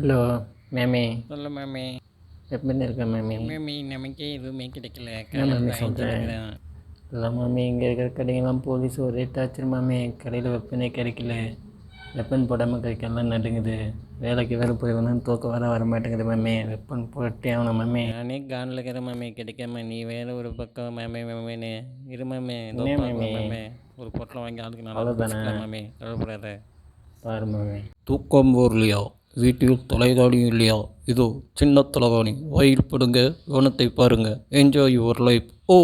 Hello மேமி. சொல்லு மாமி. எப்படி இருக்க மேமி? மாமி நமக்கே எதுவுமே கிடைக்கல. என்ன மேமி காலையில் சொல்கிறேன்? தான். இல்லை மாமி, இங்கே இருக்கிற கடைங்கெல்லாம் போலீஸ் ஒரே டார்ச்சர் மாமி. கடையில் வெப்பனே கிடைக்கல. வெப்பன் போடாமல் கிடைக்கலாம் நடுங்குது. வேலைக்கு வேறு போய் வந்து தூக்க வர மாட்டேங்குது மாமி. வெப்பன் போட்டே ஆகணும் மாமி. நானே கானில் இருக்கிற மாமி கிடைக்காம நீ வேறு ஒரு பக்கம் மாமின்னு இரு மாமி. இதோ என்ன பார்க்கலாம் மாமி? மாமி. ஒரு பொட்டலம் வாங்கி ஆளுக்கு நல்லா அவ்வளோதானே? பிடிச்சிக்கலாம் மாமி. கவலைப்படாத. பாரு மாமி. தூக்கம் இல்லையா? வீட்டில் தொலைக்காணியும் இல்லையா? இதோ சின்ன தொலைக்காணி வயிறு படுங்க, கவனத்தை பாருங்க. Enjoy your life. ஓ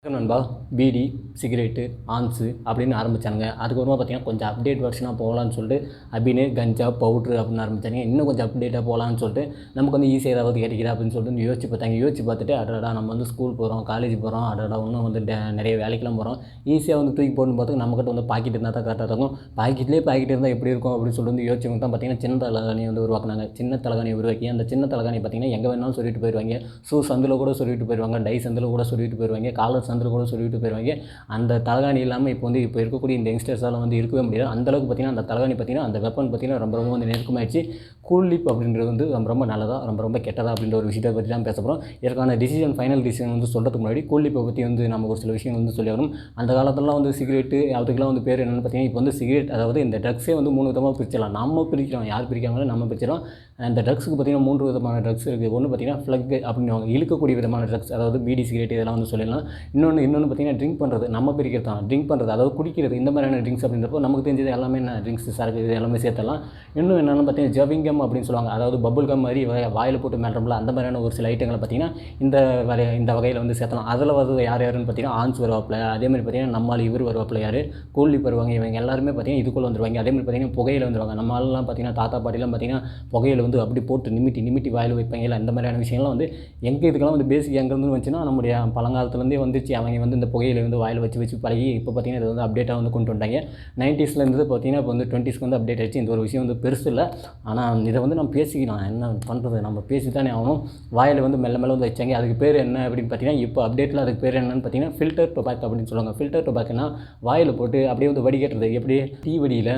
நண்பா, பீடி, சிகரெட்டு, ஆன்ஸு அப்படின்னு ஆரம்பித்தானுங்க. அதுக்கப்புறமா பார்த்தீங்கன்னா கொஞ்சம் அப்டேட் வெர்ஷனாக போகலான்னு சொல்லிட்டு அபினு, கஞ்சா, பவுட்ரு அப்படின்னு ஆரம்பித்தாங்க. இன்னும் கொஞ்சம் அப்டேட்டாக போகலான்னு சொல்லிட்டு நமக்கு வந்து ஈஸியாக ஏதாவது கிடைக்குதா அப்படின்னு சொல்லிட்டு யோசிச்சு பார்த்தாங்க. யோசிச்சு பார்த்துட்டு அடடா நம்ம வந்து ஸ்கூல் போகிறோம், காலேஜ் போகிறோம், அடடா இன்னும் வந்து நிறைய வேலைக்கெலாம் போகிறோம். ஈஸியாக வந்து தூக்கி போடணும் பார்த்து நம்மக்கிட்ட வந்து பாக்கெட் இருந்தால் தான் கரெக்டாக இருக்கும். பாக்கெட் இருந்தால் எப்படி இருக்கும் அப்படின்னு சொல்லிட்டு வந்து யோசிச்சவங்க தான் பார்த்தீங்கன்னா சின்ன தலைகாணியை வந்து உருவாக்குனாங்க. சின்ன தலைகாணியை உருவாக்கி அந்த சின்ன தலைகாணி பார்த்தீங்கன்னா எங்கே வேணாலும் சொல்லிட்டு போயிடுவாங்க. ஷூ சந்தில் கூட சொல்லிட்டு போயிடுவாங்க, டை சந்தில் கூட சொல்லிட்டு போயிடுவாங்க, காலர் சந்தில் கூட சொல்லிட்டு போயிடுவாங்க. அந்த தலகாணி இல்லாமல் இப்போ இருக்கக்கூடிய இந்த யங்ஸ்டர்ஸால் வந்து இருக்கவே முடியாது. அந்தளவுக்கு பார்த்திங்கன்னா அந்த தலகாணி பார்த்திங்கன்னா அந்த வெப்பன் பார்த்திங்கன்னா ரொம்ப ரொம்ப வந்து நெருக்கமாகிடுச்சு. கூல் லிப் அப்படின்றது வந்து ரொம்ப நல்லதா ரொம்ப கெட்டதா அப்படின்ற ஒரு விஷயத்தை பற்றி தான் பேச போகிறோம். இதற்கான ஃபைனல் டிசிஷன் வந்து சொல்கிறதுக்கு முன்னாடி கூல் லிப்பை பற்றி வந்து நம்ம ஒரு சில விஷயங்கள் வந்து சொல்லி வரும். அந்த காலத்திலலாம் வந்து சிகரெட்டு அதுக்கெல்லாம் வந்து பேர் என்னென்னு பார்த்தீங்கன்னா இப்போ வந்து சிகரெட், அதாவது இந்த ட்ரக்ஸே வந்து 3 விதமாக பிரிச்சிடலாம். நம்ம பிரிக்கிறோம், யார் பிரிக்காங்களோ நம்ம பிரிச்சிடலாம். அந்த ட்ரக்ஸுக்கு பார்த்திங்கன்னா 3 விதமான ட்ரக்ஸ் இருக்குது. ஒன்று பார்த்திங்கன்னா ஃப்ளக் அப்படின்னு இழுக்கக்கூடிய விதமான ட்ரக்ஸ், அதாவது பீடி, சிகரெட் இதெல்லாம் வந்து சொல்லிடலாம். இன்னொன்று பார்த்திங்கன்னா ட்ரிங்க் பண்ணுறது, நம்ம பிரிக்கிறது தான் ட்ரிங்க் பண்ணுறது, அதாவது குடிக்கிறது. இந்த மாதிரியான ட்ரிங்க்ஸ் அப்படின்றப்போ நமக்கு தெரிஞ்சது எல்லாமே என்ன ட்ரிங்க்ஸ், சரக்கு, இது எல்லாமே சேர்த்தலாம். இன்னும் என்னென்னு பார்த்தீங்கன்னா ஜவிங்கம் அப்படின்னு சொல்லுவாங்க, அதாவது பபுள் கம் மாதிரி வாயில் போட்டு மேட்டுறோம்ல, அந்த மாதிரியான ஒரு சில ஐட்டங்களை பார்த்திங்கன்னா இந்த வகையில் வந்து சேர்த்தலாம். அதில் வந்து யாருன்னு பார்த்தீங்கன்னா ஆன்ஸ் வருவாப்பில், அதே மாதிரி பார்த்திங்கன்னா நம்மால் இவர் வருவாப்பில், யார் கூலி வருவாங்க. இவங்க எல்லாருமே பார்த்திங்கன்னா இதுக்குள்ளே வந்துருவாங்க. அதே மாதிரி பார்த்திங்கன்னா புகையில் வந்துருவாங்க. நம்மளாலாம் பார்த்திங்கன்னா தாத்தா பாட்டிலாம் பார்த்திங்கன்னா புகையில் வந்து அப்படி போட்டு நிமிட்டி வாயில் வைப்பாங்க. இல்லை அந்த மாதிரியான விஷயங்கள்லாம் வந்து எங்கே இதுக்கெல்லாம் வந்து பேசிக் எங்கேருந்து வந்துச்சுன்னா நம்முடைய பழங்காலத்துலேருந்தே வந்துச்சு. அவங்க வந்து இந்த புகையில் வந்து வாயில் வச்சு பழகி இப்போ பார்த்திங்கன்னா இது வந்து அப்டேட்டாக வந்து கொண்டு வந்துட்டாங்க. 90ஸ்ல இருந்து பார்த்திங்கன்னா இப்போ வந்து 20ஸ்க்கு வந்து அப்டேட் ஆகிடுச்சு. இந்த ஒரு விஷயம் வந்து பெருசு இல்லை, ஆனால் இதை வந்து நம்ம பேசிக்கலாம். என்ன பண்ணுறது, நம்ம பேசி தானே ஆகணும். வாயில் வந்து மெல்ல வந்து வச்சாங்க. அதுக்கு பேர் என்ன அப்படின்னு பார்த்தீங்கன்னா இப்போ அப்டேட்டில் அதுக்கு பேர் என்னன்னு பார்த்தீங்கன்னா ஃபில்டர் டொபாக் அப்படின்னு சொல்லுவாங்க. ஃபில்டர் டொபாக்னா வாயில் போட்டு அப்படியே வந்து வடிகட்டுறது. எப்படி டீ வடியில்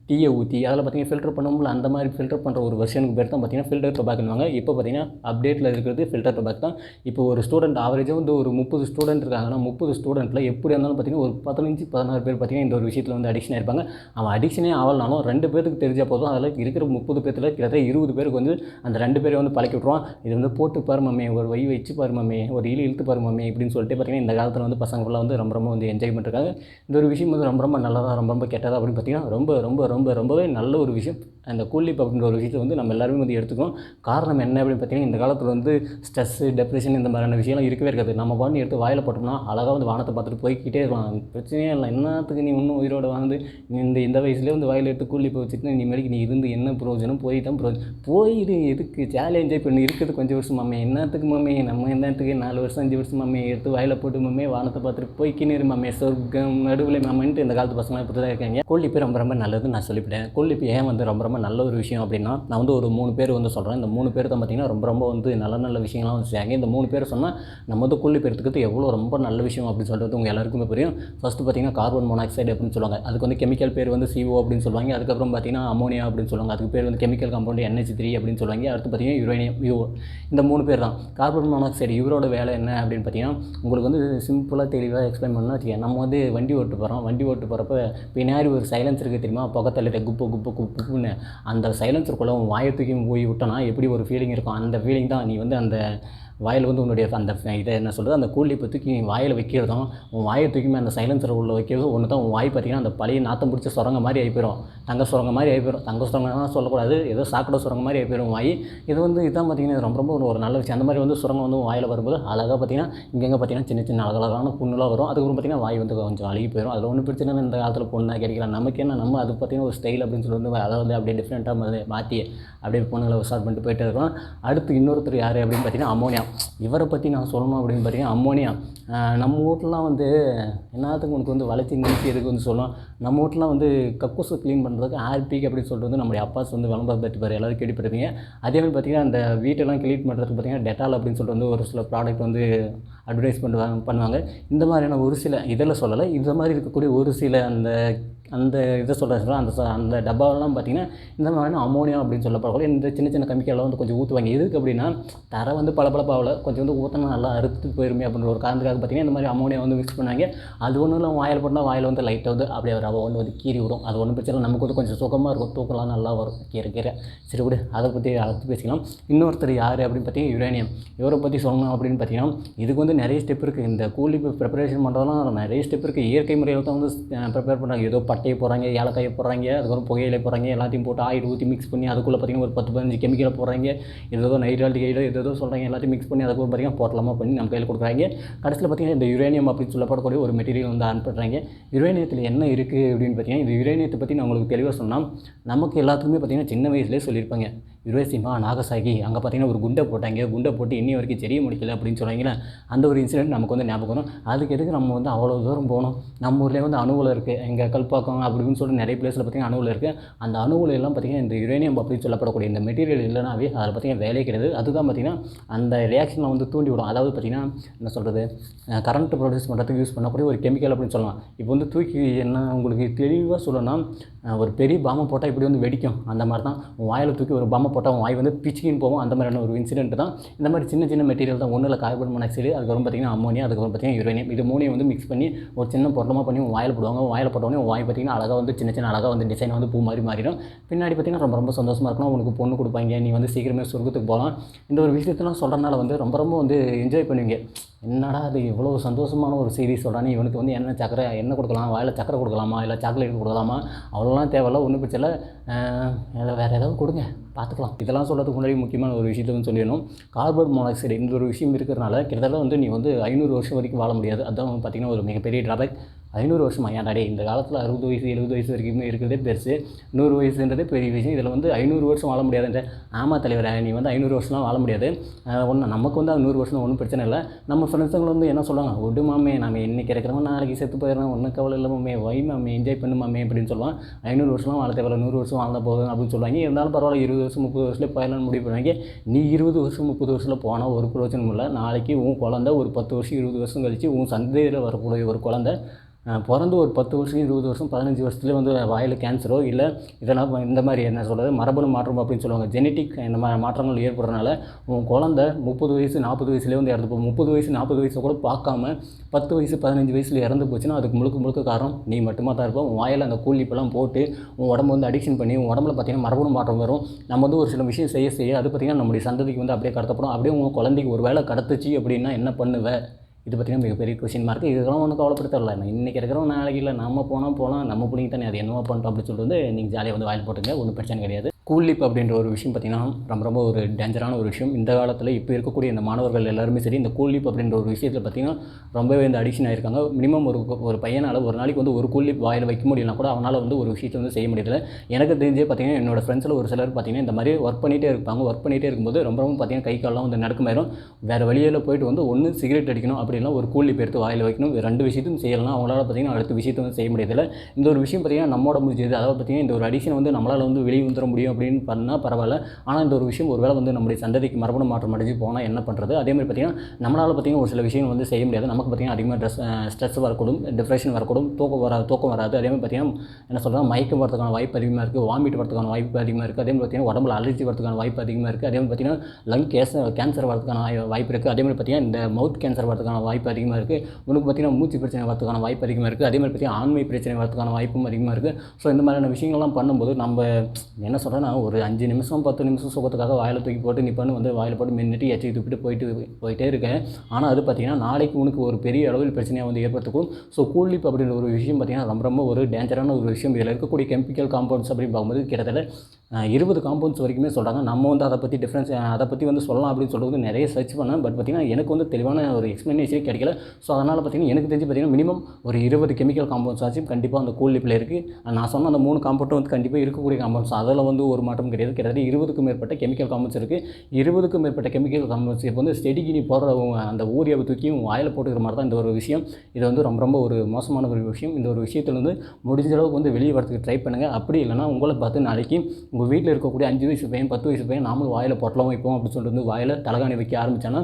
டீயை ஊற்றி அதில் பார்த்திங்கன்னா ஃபில்டர் பண்ணுவோம்ல, அந்த மாதிரி ஃபில்டர் பண்ணுற ஒரு வெர்ஷனுக்கு பேர் தான் பார்த்திங்கன்னா ஃபில்டர் டொபாக்னுவாங்க. இப்போ பார்த்திங்கன்னா அப்டேட்டில் இருக்கிறது ஃபில்டர் டொபாக் தான். இப்போ ஒரு ஸ்டூடெண்ட் ஆவரேஜாக வந்து ஒரு 30 ஸ்டூடெண்ட் இருக்காங்கன்னா 30 ஸ்டூடெண்ட்டில் எப்படி இருந்தாலும் பார்த்திங்கன்னா ஒரு 15-16 பேர் பார்த்திங்கன்னா இந்த ஒரு விஷயத்தில் வந்து அடிக்ஷன் ஆயிருப்பாங்க. அவன் அடிக்ஷனே ஆகலனாலும் 2 பேருக்கு தெரிஞ்சால் போதும். அதில் இருக்கிற 30 பேர்த்தில் கிட்டத்தட்ட 20 பேருக்கு வந்து அந்த 2 பேரை வந்து பழக்கி விட்ருவான். இது வந்து போட்டு பாரு மம்மே, ஒரு வச்சு பாரு மம்மே, ஒரு இழுத்து பாரு மம்மே இப்படின்னு சொல்லிட்டு பார்த்திங்கன்னா இந்த காலத்தில் வந்து பசங்க ஃபுல்லாக வந்து ரொம்ப வந்து என்ஜாய் பண்ணிருக்காங்க. இந்த ஒரு விஷயம் வந்து ரொம்ப நல்லதாக ரொம்ப கெட்டதா அப்படின்னு பார்த்திங்கன்னா ரொம்பவே நல்ல ஒரு விஷயம். அந்த கூல் லிப் அப்படின்ற ஒரு விஷயத்தை வந்து நம்ம எல்லாருமே வந்து எடுத்துக்கணும். காரணம் என்ன அப்படின்னு பார்த்திங்கன்னா இந்த காலத்தில் வந்து ஸ்ட்ரெஸ்ஸு, டெப்ரெஷன் இந்த மாதிரியான விஷயம்லாம் இருக்கவே இருக்காது. நம்ம பாட்டு எடுத்து வாயில் போட்டோம்னா அழகாக வந்து வானத்தை பார்த்துட்டு போய்கிட்டே இருக்கலாம். பிரச்சனையே இல்லை. என்னத்துக்கு நீ இன்னும் உயிரோடு வாழ்ந்து இந்த வயசுலேயே வந்து வாயில் எடுத்து கூல் லிப்பை வச்சுட்டு நீ இருந்து என்ன பிரயோஜனம்? போயிடு எதுக்கு ஜாலியாக என்ஜாய் பண்ணி இருக்கிறது கொஞ்சம் வருஷம் மாமே. என்னத்துக்கு மாமே நம்ம என்னத்துக்கு 4 வருஷம் 5 வருஷம் மாமே எடுத்து வாயில் போட்டு மாமே வானத்தை பார்த்துட்டு போய்க்கின்னு இரு மாமே, சொர்க்கம் நடுவில் மாமேன்ட்டு இந்த காலத்து பசங்களாம் இப்படி தான் இருக்காங்க. கூல் லிப்பு ரொம்ப நல்லதுன்னு நான் சொல்லிவிட்டேன். கூல் லிப்பு ஏன் வந்து ரொம்ப நல்ல ஒரு விஷயம் அப்படின்னா நான் வந்து ஒரு 3 பேர் வந்து சொல்கிறேன். இந்த 3 பேர் தான் பார்த்திங்கன்னா ரொம்ப வந்து நல்ல விஷயங்கள்லாம் வந்து செய்யாங்க. இந்த 3 பேர் சொன்னால் நம்ம வந்து கூல் லிப் எடுத்துக்கிறது எவ்வளோ ரொம்ப நல்ல விஷயம் அப்படின்னு சொல்கிறது உங்கள் எல்லாருக்குமே புரியும். ஃபஸ்ட்டு பார்த்திங்கன்னா கார்பன் மோனாக்சைடு அப்படின்னு சொல்லுவாங்க. அதுக்கு வந்து கெமிக்கல் பேர் வந்து CO அப்படின்னு சொல்லுவாங்க. அதுக்கப்புறம் பார்த்திங்கன்னா அமோனியா அப்படின்னு சொல்லுவாங்க. அதுக்கு பேர் வந்து கெமிக்கல் காம்பவுண்ட் NH3 அப்படின்னு சொல்லுவாங்க. அடுத்து பார்த்திங்கன்னா யுரேனியம், இந்த 3 பேர் தான். கார்பன் மோனாக்சைடு இவரோட வேலை என்ன அப்படின்னு பார்த்திங்கன்னா உங்களுக்கு வந்து சிம்பிளாக தெளிவாக எக்ஸ்பிளைன் பண்ணால் வச்சுக்கோங்க. நம்ம வந்து வண்டி ஓட்டு போகிறப்ப பின்னாடி ஒரு சைலன்ஸ் இருக்குது தெரியுமா, புகை தள்ளிட்ட குப்புன்னு அந்த சைலன்ஸருக்குள்ளே உன் வாயை தூக்கி போய் விட்டோன்னா எப்படி ஒரு ஃபீலிங் இருக்கும், அந்த ஃபீலிங் தான் நீ வந்து அந்த வாயில் வந்து உன்னுடைய அந்த இதை என்ன சொல்கிறது அந்த கூல் லிப்பை தூக்கி வாயில் வைக்கிறதும் உன் வாயை தூக்கிமே அந்த சைலன்சர் உள்ள வைக்கிறதும் ஒன்று தான். உன் வாய் பார்த்திங்கன்னா அந்த பழைய நாத்தம் பிடிச்ச சுரங்க மாதிரி ஆகிப்போயிடும், தங்க சுரங்க மாதிரி ஆகிப்போயிடும். தங்க சுரங்கலாம் சொல்லக்கூடாது, ஏதோ சாக்கடை சுரங்க மாதிரி ஆகிப்போயிடும் வாய். இது வந்து இதான் பார்த்திங்கன்னா ரொம்ப ஒரு நல்ல விஷயம். அந்த மாதிரி வந்து சுரங்கம் வந்து வாயில் வரும்போது அழகாக பார்த்திங்கன்னா இங்கெங்கே பார்த்திங்கன்னா சின்ன அழகான புண்ணுலாம் வரும். அதுக்கப்புறம் பார்த்திங்கன்னா வாய் வந்து கொஞ்சம் அழுகி போயிடும். அதில் ஒன்றும் பிரச்சனை இந்த காலத்தில் பொண்ணாக கிடைக்கலாம். நமக்கு என்ன, நம்ம அது பார்த்திங்கன்னா ஒரு ஸ்டைல் அப்படின்னு சொல்லி வந்து அதை வந்து அப்படியே டிஃப்ரெண்ட்டாக மாற்றி அப்படியே பொண்ணுங்களை ஸ்டார்ட் பண்ணிட்டு போயிட்டே இருக்கலாம். அடுத்து இன்னொருத்தர் யார் அப்படின்னு பார்த்திங்கன்னா அமோனியா. இவரை பற்றி நான் சொல்லணும் அப்படின்னு பார்த்தீங்கன்னா அம்மோனியா. நம்ம வீட்லாம் வந்து என்னத்துக்கு உனக்கு வந்து வளர்ச்சி நிறுத்தி எதுக்கு வந்து சொல்லலாம். நம்ம வீட்லாம் வந்து கக்கூஸை க்ளீன் பண்ணுறதுக்கு ஹார்பிக் அப்படின்னு சொல்லிட்டு வந்து நம்முடைய அப்பாஸ் வந்து விளம்பரம் பற்றிப்பார், எல்லோரும் கேள்விப்பட்டிருப்பீங்க. அதே மாதிரி பார்த்திங்கன்னா அந்த வீட்டெல்லாம் க்ளீன் பண்ணுறதுக்கு பார்த்திங்கன்னா டெட்டால் அப்படின்னு சொல்லிட்டு வந்து ஒரு சில ப்ராடக்ட் வந்து அட்வர்டைஸ் பண்ணுவாங்க. இந்த மாதிரியான ஒரு சில இதில் சொல்லலை, இந்த மாதிரி இருக்கக்கூடிய ஒரு சில அந்த அந்த இதை சொல்கிறேன் அந்த டப்பாவெல்லாம் பார்த்திங்கன்னா இந்த மாதிரியான அமோனியா அப்படின்னு சொல்லப்படக்கூடிய இந்த சின்ன சின்ன கெமிக்கல்லாம் வந்து கொஞ்சம் ஊற்றுவாங்க. எதுக்கு அப்படின்னா தரை வந்து பளபளப்பாகல கொஞ்சம் வந்து ஊற்றினா நல்லா அறுத்து போயிருமே அப்படின்ற ஒரு காரணத்துக்காக பார்த்திங்கன்னா இந்த மாதிரி அமோனியா வந்து மிக்ஸ் பண்ணாங்க. அது ஒன்றும் இல்லை, வாயில் போட்டால் வாயில் வந்து லைட்டாக வந்து அப்படியே ரவை ஒன்று வந்து கீறி விடும். அது ஒன்றும் பிரச்சனை இல்லை, நமக்கு வந்து கொஞ்சம் சுகமாக இருக்கும், தூக்கலாம் நல்லா வரும் கீரை. சரி விடு, அதை பற்றி அடுத்து பேசிக்கலாம். இன்னொருத்தர் யார் அப்படின்னு பார்த்தீங்கன்னா யுரேனியம். இவரை பற்றி சொல்லணும் அப்படின்னு பார்த்தீங்கன்னா இதுக்கு வந்து நிறைய ஸ்டெப் இருக்குது. இந்த கூலி ப்ரிப்பரேஷன் பண்ணுறதுலாம் நிறைய ஸ்டெப் இருக்குது. இயற்கை முறையில் தான் வந்து ப்ரிப்பேர் பண்ணுறாங்க. ஏதோ பட்டையை போடுறாங்க, ஏலக்காயை போடுறாங்க, அதுக்கப்புறம் புகையிலை போடுறாங்க, எல்லாத்தையும் போட்டு ஆயில் ஊற்றி மிக்ஸ் பண்ணி அதுக்குள்ளே பார்த்திங்கன்னா ஒரு 10-15 கெமிக்கலை போடுறாங்க. ஏதோ நைட்ரால்டிகைடோ ஏதோ சொல்கிறாங்க, எல்லாத்தையும் மிக்ஸ் பண்ணி அதுக்கு பார்த்திங்கன்னா போட்டலாமா பண்ணி நம்ம கையில் கொடுக்குறாங்க. கடைசியில் பார்த்திங்கன்னா இந்த யுரேனியம் அப்படின்னு சொல்லப்படக்கூடிய ஒரு மெட்டீரியல் வந்து ஆன் பண்ணுறாங்க. யுரேனியத்தில் என்ன இருக்குது அப்படின்னு பார்த்தீங்கன்னா இந்த யுரேனியத்தை பற்றி நான் உங்களுக்கு தெளிவாக சொன்னால் நமக்கு எல்லாத்துக்குமே பார்த்திங்கன்னா சின்ன வயசுலேயே சொல்லியிருப்பாங்க. ஹிரோஷிமா, நாகசாகி அங்கே பார்த்திங்கன்னா ஒரு குண்டை போட்டு இன்னி வரைக்கும் தெரிய முடியல அப்படின்னு சொல்கிறாங்களே, அந்த ஒரு இன்சிடென்ட் நமக்கு வந்து ஞாபகம் வரும். அதுக்கு எதுக்கு நம்ம வந்து அவ்வளோ தூரம் போகணும்? நம்ம ஊர்லேயே வந்து அணுவில் இருக்குது, எங்கள் கல்பாக்கம் அப்படின்னு சொல்லிட்டு நிறைய பிளேஸில் பார்த்திங்கன்னா அணுவில் இருக்குது. அந்த அணுவில் எல்லாம் பார்த்திங்கன்னா இந்த யுரேனியம் அப்படின்னு சொல்லப்படக்கூடிய இந்த மெட்டீரியல் இல்லைனாவே அதில் பார்த்திங்கன்னா வேலையே கிடையாது. அதுதான் பார்த்திங்கன்னா அந்த ரியாக்ஷனை வந்து தூண்டி விடும். அதாவது பார்த்திங்கன்னா என்ன சொல்கிறது, கரண்ட் ப்ரொடியூஸ் பண்ணுறதுக்கு யூஸ் பண்ணக்கூடிய ஒரு கெமிக்கல் அப்படின்னு சொல்லலாம். இப்போ வந்து தூக்கி என்ன உங்களுக்கு தெளிவாக சொல்லணும்னா, ஒரு பெரிய பாம்பை போட்டால் இப்படி வந்து வெடிக்கும். அந்த மாதிரி தான் வாயில் தூக்கி ஒரு பாம்பை போட்டால் வாய் வந்து பிச்சுக்கின்னு போகும். அந்த மாதிரியான ஒரு இன்சிடென்ட் தான். இந்த மாதிரி சின்ன சின்ன மெட்டீரியல் தான். ஒன்றில் கார்பன் மோனாக்சைடு, அதுக்கப்புறம் பார்த்திங்கன்னா அம்மோனியா, அதுக்கப்புறம் பார்த்திங்கன்னா யுரேனியம். இது மூணையும் வந்து மிக்ஸ் பண்ணி ஒரு சின்ன பொருளமாக பண்ணி வாயில் போடுவாங்க. வாயில் போட்டோடனே வாய் பார்த்திங்கன்னா அழகாக வந்து சின்ன சின்ன அழகாக வந்து டிசைன் வந்து பூ மாதிரி மாறிடும். பின்னாடி பார்த்திங்கன்னா ரொம்ப ரொம்ப சந்தோஷமாக இருக்கணும். உனக்கு பொண்ணு கொடுப்பாங்க, நீ வந்து சீக்கிரமே சொர்க்கத்துக்கு போகலாம். இந்த ஒரு விஷயத்தெல்லாம் சொல்கிறனால வந்து ரொம்ப ரொம்ப வந்து என்ஜாய் பண்ணுவீங்க. என்னடா அது இவ்வளோ சந்தோஷமான ஒரு செய்தி சொல்கிறானே, இவனுக்கு வந்து என்ன கொடுக்கலாம், வாயில் சக்கரை கொடுக்கலாமா, இல்லை சாக்லேட் கொடுக்கலாமா, அவ்வளோலாம் தேவையில்ல, ஒன்றும் பிரச்சனை இல்லை, வேறு ஏதாவது கொடுங்க பார்த்துக்கலாம். இதெல்லாம் சொல்கிறதுக்கு முன்னாடி முக்கியமான ஒரு விஷயத்தை வந்து சொல்லிடணும். கார்பன் மோனாக்சைடு இந்த ஒரு விஷயம் இருக்கிறனால கிட்டத்தட்ட வந்து நீ வந்து 500 வருஷம் வரைக்கும் வாழ முடியாது. அதுதான் பார்த்திங்கன்னா ஒரு மிகப்பெரிய ட்ராபேக். 500 வருஷமா ஏன்டாடே, இந்த காலத்தில் 60 வயசு 70 வயசு வரைக்கும் இருக்கிறதே பெருசு, 100 வயசுன்றதே பெரிய விஷயம். இதில் வந்து 500 வருஷம் வாழ முடியாதுன்ற. ஆமாம் தலைவரை, நீ வந்து 500 வருஷம்லாம் வாழ முடியாது. ஒன்று நமக்கு வந்து 100 வருஷம் ஒன்றும் பிரச்சனை இல்லை. நம்ம ஃப்ரெண்ட்ஸுங்களை வந்து என்ன சொல்லுவாங்க, ஒடு மாமே நம்ம இன்றைக்கி இருக்கிறவங்க நாளைக்கு செத்து போயிடலாம், ஒன்றும் கவலை இல்லை மாமே, வை மாமே, என்ஜாய் பண்ணு மாமே அப்படின்னு சொல்லுவான். 500 வருஷம்லாம் வாழ தேவையில்ல, 100 வருஷம் வாழ்ந்த போதும் அப்படின்னு சொல்லுவாங்க. இருந்தாலும் பரவாயில்ல, 20 வருஷம் 30 வருஷத்துல போயிடலாம்னு முடிவு பண்ணுவாங்க. நீ 20 வருஷம் 30 வருஷத்தில் போனால் ஒரு பிரயோஜனம் இல்லை. நாளைக்கு உன் குழந்தை ஒரு 10 வருஷம் 20 வருஷம் கழிச்சு உன் சந்தையில் வரக்கூடிய ஒரு குழந்தை பிறந்து ஒரு 10 வருஷம் 20 வருஷம் 15 வருஷத்துலேயே வந்து வாயில் கேன்சரோ இல்லை இதெல்லாம் இந்த மாதிரி என்ன சொல்கிறது மரபணு மாற்றம் அப்படின்னு சொல்லுவாங்க, ஜெனட்டிக் இந்த மாதிரி மாற்றங்கள் ஏற்படுறதுனால உன் குழந்தை 30 வயசு 40 வயசுலேயே வந்து இறந்து போகும். 30 வயசு 40 வயசை கூட பார்க்காம 10 வயசு 15 வயசில் இறந்து போச்சுன்னா அதுக்கு முழுக்க காரணம் நீ மட்டுமா தான் இருப்போம். உன் வாயில் அந்த கூலிப்பெல்லாம் போட்டு உன் உடம்பு வந்து அடிக்ஷன் பண்ணி உன் உடம்புல பார்த்திங்கன்னா மரபணு மாற்றம் வரும். நம்ம வந்து ஒரு சில விஷயம் செய்ய அது பார்த்திங்கன்னா நம்முடைய சந்ததிக்கு வந்து அப்படியே கடத்தப்படும். அப்படியே உங்கள் குழந்தைக்கு ஒரு வேளை கடத்துச்சு அப்படின்னா என்ன பண்ணுவேன்? இது பார்த்திங்கன்னா மிகப்பெரிய கொஸ்டின் மார்க்கு. இதெல்லாம் ஒன்றும் கவலைப்படுத்தல. நான் இன்றைக்கி இருக்கிறோம், நாளைக்கு இல்லை, நம்ம போனால் நம்ம பிள்ளைங்க தானே, அது என்னவோ பண்ணிட்டோம் அப்படின்னு சொல்லிட்டு வந்து நீங்கள் ஜாலியாக வந்து வாயில் போட்டுங்க, ஒன்றும் பிரச்சனை கிடையாது. கூலிப் அப்படின்ற ஒரு விஷயம் பார்த்திங்கன்னா ரொம்ப ஒரு டேஞ்சரான ஒரு விஷயம். இந்த காலத்தில் இப்போ இருக்கக்கூடிய இந்த மாணவர்கள் எல்லாருமே சரி, இந்த கூலிப் அப்படின்ற ஒரு விஷயத்தில் பார்த்திங்கன்னா ரொம்பவே இந்த அடிக்ஷன் ஆகிருக்காங்க. மினிமம் ஒரு பையனால் ஒரு நாளைக்கு வந்து ஒரு கூலிப் வாயில் வைக்க முடியலனா கூட அவனால் வந்து ஒரு விஷயத்தை வந்து செய்ய முடியல. எனக்கு தெரிஞ்சே பார்த்திங்கன்னா என்னோட ஃப்ரெண்ட்ஸில் ஒரு சிலர் பார்த்திங்கன்னா இந்த மாதிரி ஒர்க் பண்ணிகிட்டே இருக்கும்போது ரொம்ப பார்த்திங்கன்னா கை காலெலாம் வந்து நடுக்கமாயிரும். வேறு வழியில் போயிட்டு வந்து ஒன்று சிகரெட் அடிக்கணும், அப்படின்னா ஒரு கூலிப் எடுத்து வாயில் வைக்கணும். 2 விஷயத்தையும் செய்யலாம். அவங்களால பார்த்திங்கன்னா அடுத்த விஷயத்தை வந்து செய்ய முடியதில்லை. இந்த ஒரு விஷயம் பார்த்திங்கன்னா நம்மோட முடிஞ்சது. அதாவது பார்த்திங்கன்னா இந்த ஒரு அடிக்ஷன் வந்து நம்மளால் வந்து வெளியே வந்துட முடியும் அப்படின்னு பண்ணால் பரவாயில்ல. ஆனால் இந்த ஒரு விஷயம் ஒரு வேளை வந்து நம்முடைய சந்ததிக்கு மரபணு மாற்றம் அடைஞ்சு போனால் என்ன பண்ணுறது? அதேமாதிரி பார்த்திங்கன்னா நம்மளால் பார்த்திங்கன்னா ஒரு சில விஷயங்கள் வந்து செய்ய முடியாது. நமக்கு பார்த்திங்கன்னா அதிகமாக ஸ்ட்ரெஸ் வரக்கூடும், டிப்ரெஷன் வரக்கூடும், தூக்கம் வராது. அதேமாதிரி பார்த்திங்கன்னா என்ன சொல்கிறோம், மயக்கம் வரதுக்கான வாய்ப்பு அதிகமாக இருக்குது, வாமிட் வரதுக்கான வாய்ப்பு அதிகமாக இருக்குது. அதேமாதிரி பார்த்திங்கன்னா உடம்புல அலர்ஜி வரதுக்கான வாய்ப்பு அதிகமாக இருக்குது. அதேமாதிரி பார்த்திங்கன்னா லங் கேன்சர் வரதுக்கான வாய்ப்பு இருக்குது. அதேமாதிரி பார்த்திங்கன்னா இந்த மவுத் கேன்சர் வரதுக்கான வாய்ப்பு அதிகமாக இருக்குது. உனக்கு பார்த்திங்கன்னா மூச்சு பிரச்சனை வரதுக்கான வாய்ப்பு அதிகமாக இருக்குது. அதேமாதிரி பார்த்திங்கன்னா ஆண்மை பிரச்சனை வரதுக்கான வாய்ப்பும் அதிகமாக இருக்குது. ஸோ இந்த மாதிரியான விஷயங்கள்லாம் பண்ணும்போது நம்ம என்ன சொல்கிறேன்னா, ஒரு 5 நிமிஷம் 10 நிமிஷம் சுகத்துக்காக வாயில் தூக்கி போட்டு நிப்பான்னு வந்து வாயில் போட்டு மின்னிட்டு எச்சி துப்பிட்டு போயிட்டே இருக்கேன். ஆனால் அது பார்த்திங்கன்னா நாளைக்கு உனக்கு ஒரு பெரிய அளவில் பிரச்சனையாக வந்து ஏற்படுத்துக்கும். ஸோ கூலிப் அப்படின்ற ஒரு விஷயம் பார்த்திங்கன்னா ரொம்ப ஒரு டேஞ்சரான ஒரு விஷயம். இதில் இருக்கக்கூடிய கெமிக்கல் காம்பவுண்ட்ஸ் அப்படின்னு பார்க்கும்போது கிட்டத்தட்ட 20 காம்பவுண்ட்ஸ் வரைக்குமே சொல்கிறாங்க. நம்ம வந்து அதை பற்றி வந்து சொல்லலாம் அப்படின்னு சொல்கிறது நிறைய சர்ச் பண்ணேன். பட் பார்த்திங்கன்னா எனக்கு வந்து தெளிவான ஒரு எக்ஸ்ப்ளனேஷனே கிடைக்கல. ஸோ அதனால் பார்த்திங்கன்னா எனக்கு தெரிஞ்சு பார்த்திங்கன்னா மினிமம் ஒரு 20 கெமிக்கல் காம்பவுண்ட்ஸ் ஆச்சும் கண்டிப்பாக அந்த கூலிப்பில் இருக்குது. நான் சொன்ன அந்த 3 காம்பவுண்டும் வந்து கண்டிப்பாக இருக்கக்கூடிய காம்பவுண்ட்ஸ். அதில் வந்து ஒரு மாற்றம் கிடையாது. கிட்டத்தட்ட 20க்கும் மேற்பட்ட கெமிக்கல் காம்பவுண்ட்ஸ் இருக்குது. 20க்கும் மேற்பட்ட கெமிக்கல் காம்பவுண்ட்ஸ் இப்போ வந்து ஸ்டெடிக்கு நீ போடுற அந்த ஊரியாவை தூக்கியும் வாயில் போட்டுக்கிற மாதிரி தான் இந்த ஒரு விஷயம். இது வந்து ரொம்ப ஒரு மோசமான ஒரு விஷயம். இந்த ஒரு விஷயத்தில் வந்து முடிஞ்ச அளவுக்கு வந்து வெளியே வரதுக்கு ட்ரை பண்ணுங்கள். அப்படி இல்லைனா உங்களை பார்த்து நாளைக்கு உங்கள் வீட்டில் இருக்கக்கூடிய 5 வயசு பையன் 10 வயசு பையன் நாமளும் வாயில் பொட்டலம் வைப்போம் அப்படின்னு சொல்லிட்டு வந்து வாயில் தலகாணி வைக்க ஆரம்பித்தானா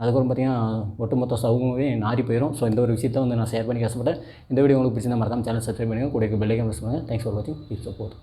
அதுக்கப்புறம் பார்த்திங்கன்னா ஒட்டுமொத்த சமூகமே நாரி போயிடும். ஸோ இந்த ஒரு விஷயத்தை வந்து நான் ஷேர் பண்ணி கஷ்டப்பட்டேன். இந்த வீடியோ உங்களுக்கு பிடிச்சிருந்தா மறக்காம சேனல் சப்ஸ்கிரைப் பண்ணுங்கள். கூட பெல் ஐக்கான் ப்ரெஸ் பண்ணுங்கள். தேங்க்ஸ் ஃபார் வாட்சிங். Keep support.